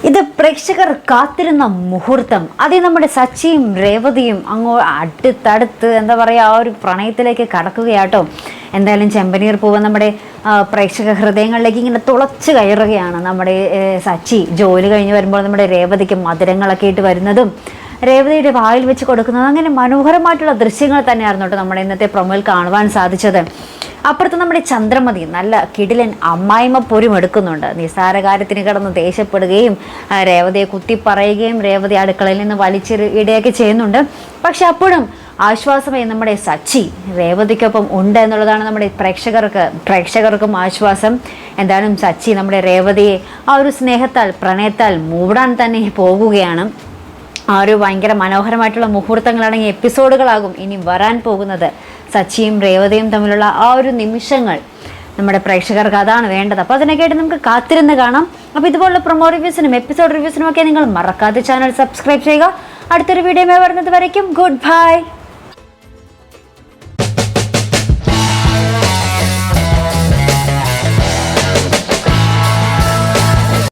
ഇത് പ്രേക്ഷകർ കാത്തിരുന്ന മുഹൂർത്തം. അത് നമ്മുടെ സച്ചിയും രേവതിയും അടുത്തടുത്ത് എന്താ പറയുക, ആ ഒരു പ്രണയത്തിലേക്ക് കടക്കുകയാട്ടോ. എന്തായാലും ചെമ്പനീർ പൂവ് നമ്മുടെ പ്രേക്ഷക ഹൃദയങ്ങളിലേക്ക് ഇങ്ങനെ തുളച്ച് കയറുകയാണ്. നമ്മുടെ സച്ചി ജോലി കഴിഞ്ഞ് വരുമ്പോൾ നമ്മുടെ രേവതിക്ക് മധുരങ്ങളൊക്കെ ഇട്ട് വരുന്നതും രേവതിയുടെ വായിൽ വെച്ച് കൊടുക്കുന്നത്, അങ്ങനെ മനോഹരമായിട്ടുള്ള ദൃശ്യങ്ങൾ തന്നെയായിരുന്നു കേട്ടോ നമ്മുടെ ഇന്നത്തെ പ്രൊമോയിൽ കാണുവാൻ സാധിച്ചത്. അപ്പുറത്ത് നമ്മുടെ ചന്ദ്രമതി നല്ല കിടിലൻ അമ്മായിമ്മ പോരും എടുക്കുന്നുണ്ട്. നിസ്സാര കാര്യത്തിന് കിടന്ന് ദേഷ്യപ്പെടുകയും രേവതിയെ കുത്തിപ്പറയുകയും രേവതി അടുക്കളയിൽ നിന്ന് വലിച്ചിടുകയൊക്കെ ചെയ്യുന്നുണ്ട്. പക്ഷെ അപ്പോഴും ആശ്വാസമായി നമ്മുടെ സച്ചി രേവതിക്കൊപ്പം ഉണ്ട് എന്നുള്ളതാണ് നമ്മുടെ പ്രേക്ഷകർക്കും ആശ്വാസം. എന്തായാലും സച്ചി നമ്മുടെ രേവതിയെ ആ ഒരു സ്നേഹത്താൽ പ്രണയത്താൽ മൂടാൻ തന്നെ പോകുകയാണ്. ആ ഒരു ഭയങ്കര മനോഹരമായിട്ടുള്ള മുഹൂർത്തങ്ങളാണെങ്കിൽ എപ്പിസോഡുകളാകും ഇനി വരാൻ പോകുന്നത്. സച്ചിയും രേവതിയും തമ്മിലുള്ള ആ ഒരു നിമിഷങ്ങൾ നമ്മുടെ പ്രേക്ഷകർക്ക് അതാണ് വേണ്ടത്. അപ്പോൾ അതിനൊക്കെയായിട്ട് നമുക്ക് കാത്തിരുന്ന് കാണാം. അപ്പോൾ ഇതുപോലുള്ള പ്രൊമോ റിവ്യൂസിനും എപ്പിസോഡ് റിവ്യൂസിനും ഒക്കെ നിങ്ങൾ മറക്കാതെ ചാനൽ സബ്സ്ക്രൈബ് ചെയ്യുക. അടുത്തൊരു വീഡിയോ വരുന്നത് വരയ്ക്കും ഗുഡ് ബൈ.